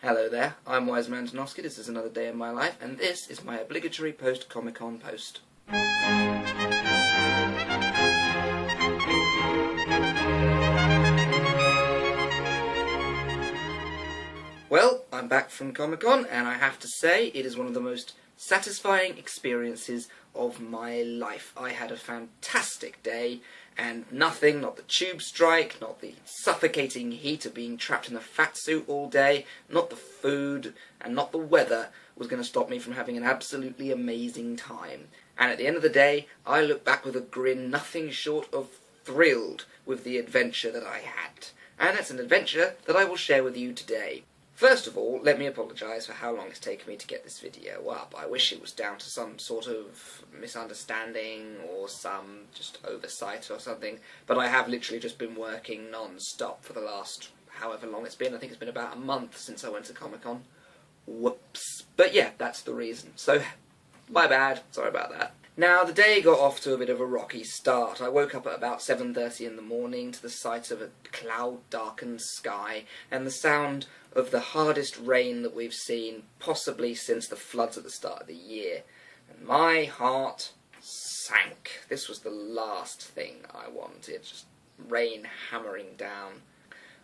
Hello there, I'm Wise Man Janoski. This is another day in my life, and this is my obligatory post-Comic-Con post. Well, I'm back from Comic-Con, and I have to say, it is one of the most satisfying experiences of my life. I had a fantastic day, and nothing, not the tube strike, not the suffocating heat of being trapped in a fat suit all day, not the food, and not the weather was going to stop me from having an absolutely amazing time. And at the end of the day, I look back with a grin nothing short of thrilled with the adventure that I had. And that's an adventure that I will share with you today. First of all, let me apologise for how long it's taken me to get this video up. I wish it was down to some sort of misunderstanding or some just oversight or something, but I have literally just been working non-stop for the last however long it's been. I think it's been about a month since I went to Comic-Con. Whoops. But yeah, that's the reason. So, my bad. Sorry about that. Now, the day got off to a bit of a rocky start. I woke up at about 7:30 in the morning to the sight of a cloud-darkened sky and the sound of the hardest rain that we've seen, possibly since the floods at the start of the year. And my heart sank. This was the last thing I wanted, just rain hammering down.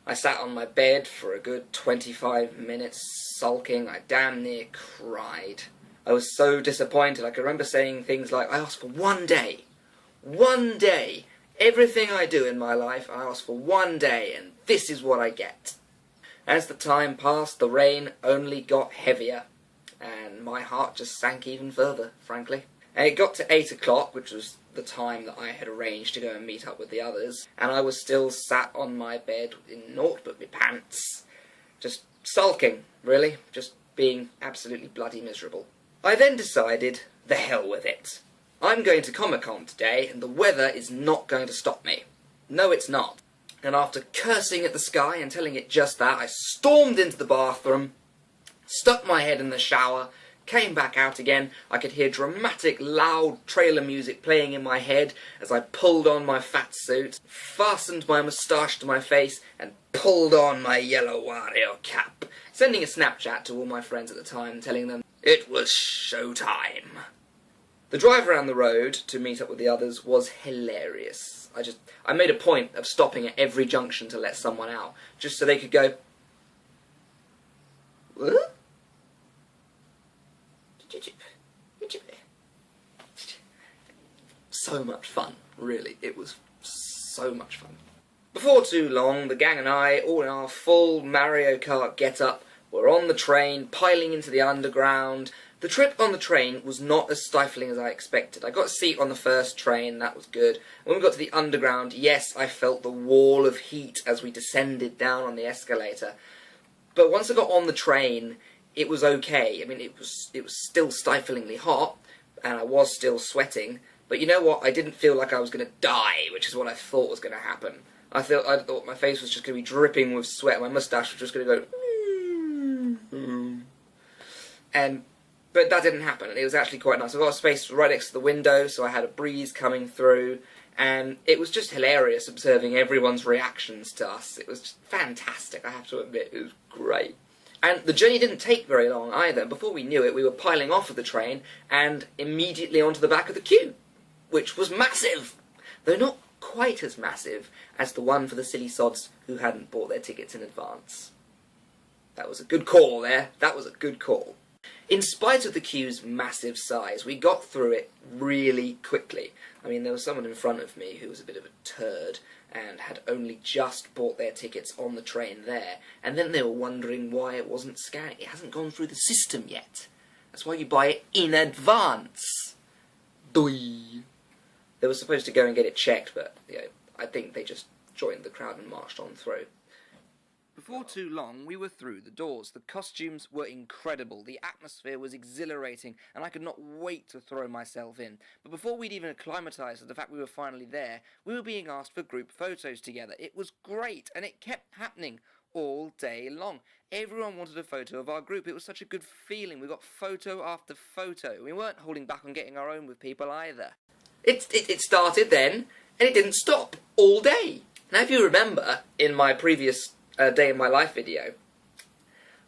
I sat on my bed for a good 25 minutes, sulking. I damn near cried. I was so disappointed. I can remember saying things like, I asked for one day. One day. Everything I do in my life, I ask for one day, and this is what I get. As the time passed, the rain only got heavier, and my heart just sank even further, frankly. And it got to 8 o'clock, which was the time that I had arranged to go and meet up with the others, and I was still sat on my bed in naught but my pants, just sulking, really, just being absolutely bloody miserable. I then decided, the hell with it. I'm going to Comic-Con today, and the weather is not going to stop me. No, it's not. And after cursing at the sky and telling it just that, I stormed into the bathroom, stuck my head in the shower, came back out again. I could hear dramatic, loud trailer music playing in my head as I pulled on my fat suit, fastened my moustache to my face, and pulled on my yellow Wario cap, sending a Snapchat to all my friends at the time, telling them it was showtime. The drive around the road to meet up with the others was hilarious. I made a point of stopping at every junction to let someone out, just so they could go, what? So much fun, really. It was so much fun. Before too long, the gang and I, all in our full Mario Kart get-up, were on the train, piling into the underground. The trip on the train was not as stifling as I expected. I got a seat on the first train, that was good. When we got to the underground, yes, I felt the wall of heat as we descended down on the escalator. But once I got on the train, it was okay. I mean, it was still stiflingly hot, and I was still sweating. But you know what? I didn't feel like I was going to die, which is what I thought was going to happen. I thought my face was just going to be dripping with sweat, my moustache was just going to go, but that didn't happen, and it was actually quite nice. I got a space right next to the window, so I had a breeze coming through, and it was just hilarious observing everyone's reactions to us. It was just fantastic, I have to admit. It was great. And the journey didn't take very long either. Before we knew it, we were piling off of the train and immediately onto the back of the queue, which was massive, though not quite as massive as the one for the silly sods who hadn't bought their tickets in advance. That was a good call there. That was a good call. In spite of the queue's massive size, we got through it really quickly. I mean, there was someone in front of me who was a bit of a turd and had only just bought their tickets on the train there, and then they were wondering why it wasn't scanning. It hasn't gone through the system yet. That's why you buy it in advance. Doi. They were supposed to go and get it checked, but I think they just joined the crowd and marched on through. Before too long, we were through the doors. The costumes were incredible, the atmosphere was exhilarating, and I could not wait to throw myself in. But before we'd even acclimatised to the fact we were finally there, we were being asked for group photos together. It was great, and it kept happening all day long. Everyone wanted a photo of our group. It was such a good feeling. We got photo after photo. We weren't holding back on getting our own with people either. It started then, and it didn't stop all day. Now, if you remember, in my previous Day in My Life video,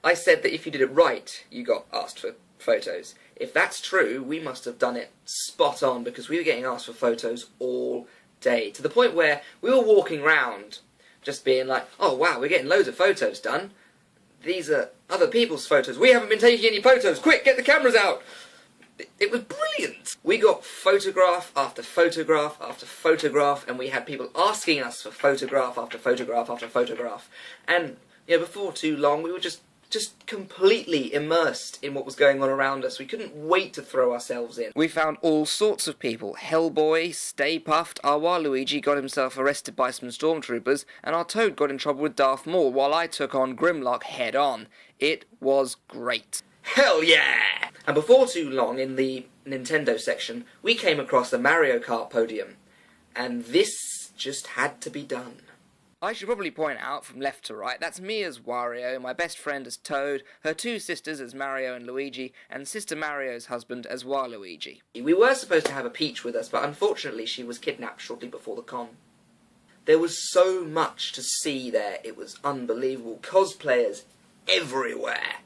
I said that if you did it right, you got asked for photos. If that's true, we must have done it spot on, because we were getting asked for photos all day, to the point where we were walking round just being like, oh wow, we're getting loads of photos done. These are other people's photos. We haven't been taking any photos. Quick, get the cameras out. It was brilliant. We got photograph after photograph after photograph, and we had people asking us for photograph after photograph after photograph. And before too long, we were just completely immersed in what was going on around us. We couldn't wait to throw ourselves in. We found all sorts of people. Hellboy, Stay Puffed, our Waluigi got himself arrested by some stormtroopers, and our Toad got in trouble with Darth Maul while I took on Grimlock head on. It was great. Hell yeah! And before too long, in the Nintendo section, we came across the Mario Kart podium, and this just had to be done. I should probably point out, from left to right, that's me as Wario, my best friend as Toad, her two sisters as Mario and Luigi, and Sister Mario's husband as Waluigi. We were supposed to have a Peach with us, but unfortunately she was kidnapped shortly before the con. There was so much to see there, it was unbelievable. Cosplayers everywhere.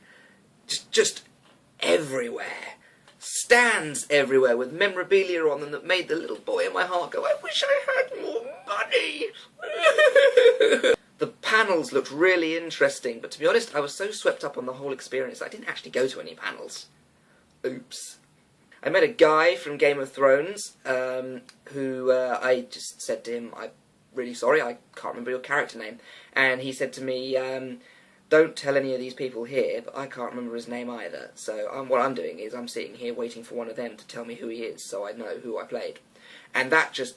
Just everywhere. Stands everywhere with memorabilia on them that made the little boy in my heart go, I wish I had more money. The panels looked really interesting, but to be honest, I was so swept up on the whole experience that I didn't actually go to any panels. Oops. I met a guy from Game of Thrones, who I just said to him, I'm really sorry, I can't remember your character name. And he said to me, don't tell any of these people here, but I can't remember his name either. So what I'm doing is I'm sitting here waiting for one of them to tell me who he is, so I know who I played. And that just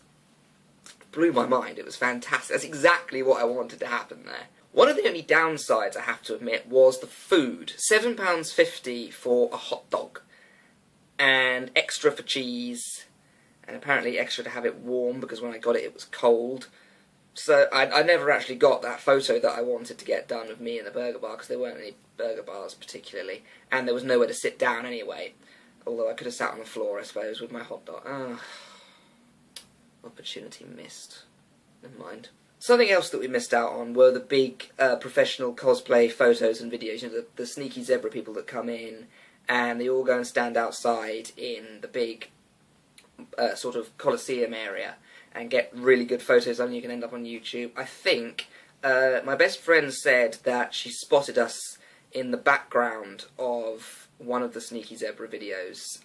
blew my mind. It was fantastic. That's exactly what I wanted to happen there. One of the only downsides, I have to admit, was the food. £7.50 for a hot dog. And extra for cheese. And apparently extra to have it warm, because when I got it, it was cold. So I never actually got that photo that I wanted to get done of me in the burger bar, because there weren't any burger bars particularly, and there was nowhere to sit down anyway. Although I could have sat on the floor, I suppose, with my hot dog. Opportunity missed. Never mind. Something else that we missed out on were the big professional cosplay photos and videos. The sneaky zebra people that come in, and they all go and stand outside in the big sort of Colosseum area and get really good photos on. You can end up on YouTube. I think my best friend said that she spotted us in the background of one of the Sneaky Zebra videos.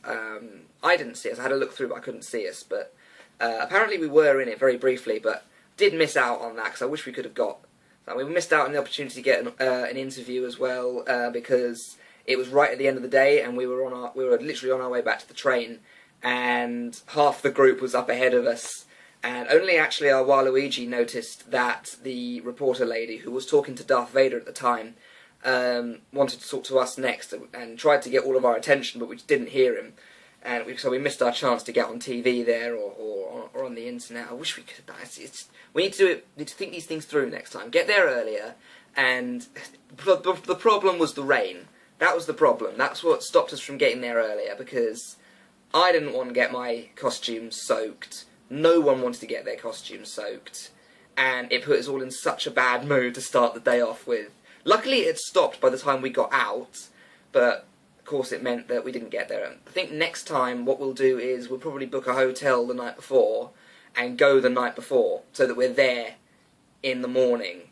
I didn't see us. I had a look through, but I couldn't see us. But apparently we were in it very briefly, but did miss out on that, because I wish we could have got that. We missed out on the opportunity to get an interview as well, because it was right at the end of the day, and we were literally on our way back to the train, and half the group was up ahead of us. And only actually our Waluigi noticed that the reporter lady, who was talking to Darth Vader at the time, wanted to talk to us next, and tried to get all of our attention, but we just didn't hear him. And so we missed our chance to get on TV there, or on the internet. I wish we could have done it. We need to think these things through next time. Get there earlier, and the problem was the rain. That was the problem. That's what stopped us from getting there earlier, because I didn't want to get my costume soaked. No one wanted to get their costumes soaked, and it put us all in such a bad mood to start the day off with. Luckily it stopped by the time we got out, but of course it meant that we didn't get there. I think next time what we'll do is we'll probably book a hotel the night before and go the night before, so that we're there in the morning.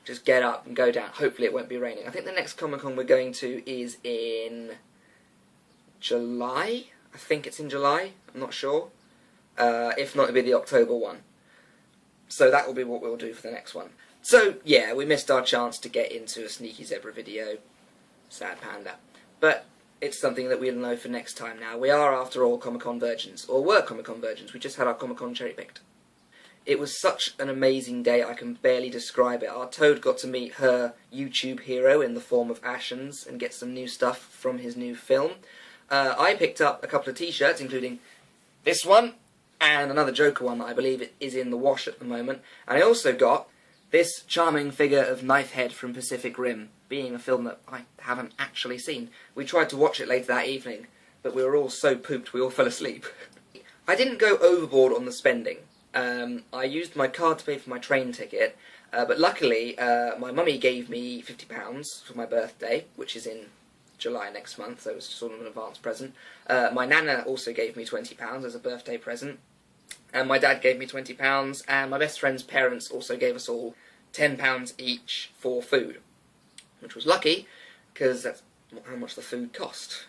Just get up and go down. Hopefully it won't be raining. I think the next Comic-Con we're going to is in July. I think it's in July. I'm not sure. If not, it'll be the October one. So that will be what we'll do for the next one. So, yeah, we missed our chance to get into a Sneaky Zebra video. Sad panda. But it's something that we'll know for next time now. We are, after all, Comic-Con virgins. Or were Comic-Con virgins. We just had our Comic-Con cherry-picked. It was such an amazing day, I can barely describe it. Our Toad got to meet her YouTube hero in the form of Ashens and get some new stuff from his new film. I picked up a couple of t-shirts, including this one, and another Joker one that I believe is in the wash at the moment. And I also got this charming figure of Knifehead from Pacific Rim, being a film that I haven't actually seen. We tried to watch it later that evening, but we were all so pooped we all fell asleep. I didn't go overboard on the spending. I used my card to pay for my train ticket, But luckily, my mummy gave me £50 for my birthday, which is in July next month, so it was sort of an advance present. My nana also gave me £20 as a birthday present, and my dad gave me £20, and my best friend's parents also gave us all £10 each for food, which was lucky, because that's how much the food cost.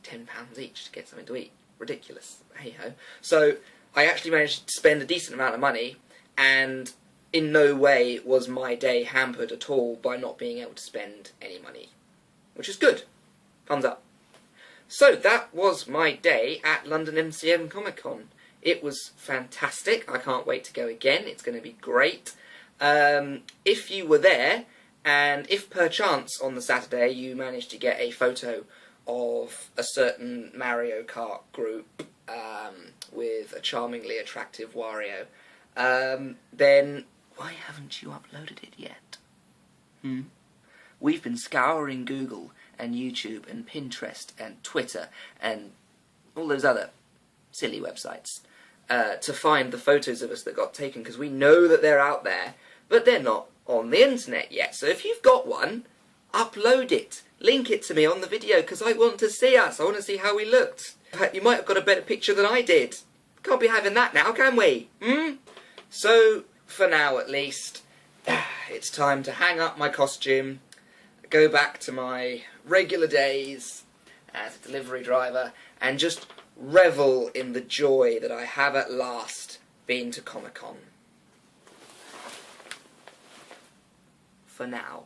£10 each to get something to eat. Ridiculous. Hey-ho. So I actually managed to spend a decent amount of money, and in no way was my day hampered at all by not being able to spend any money, which is good. Thumbs up. So that was my day at London MCM Comic Con. It was fantastic. I can't wait to go again. It's going to be great. If you were there, and if perchance on the Saturday you managed to get a photo of a certain Mario Kart group with a charmingly attractive Wario, then why haven't you uploaded it yet? We've been scouring Google and YouTube and Pinterest and Twitter and all those other silly websites to find the photos of us that got taken, because we know that they're out there, but they're not on the internet yet. So if you've got one, upload it. Link it to me on the video, because I want to see us. I want to see how we looked. In fact, you might have got a better picture than I did. Can't be having that now, can we? So, for now at least, it's time to hang up my costume, go back to my regular days as a delivery driver, and just revel in the joy that I have at last been to Comic-Con. For now.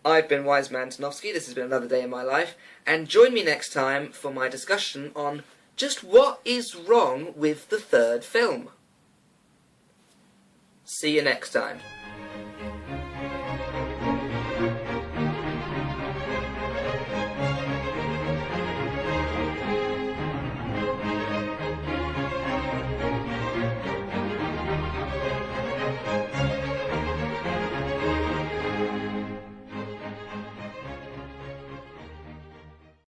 I've been Wiseman Tanofsky, this has been another day in my life, and join me next time for my discussion on just what is wrong with the third film. See you next time.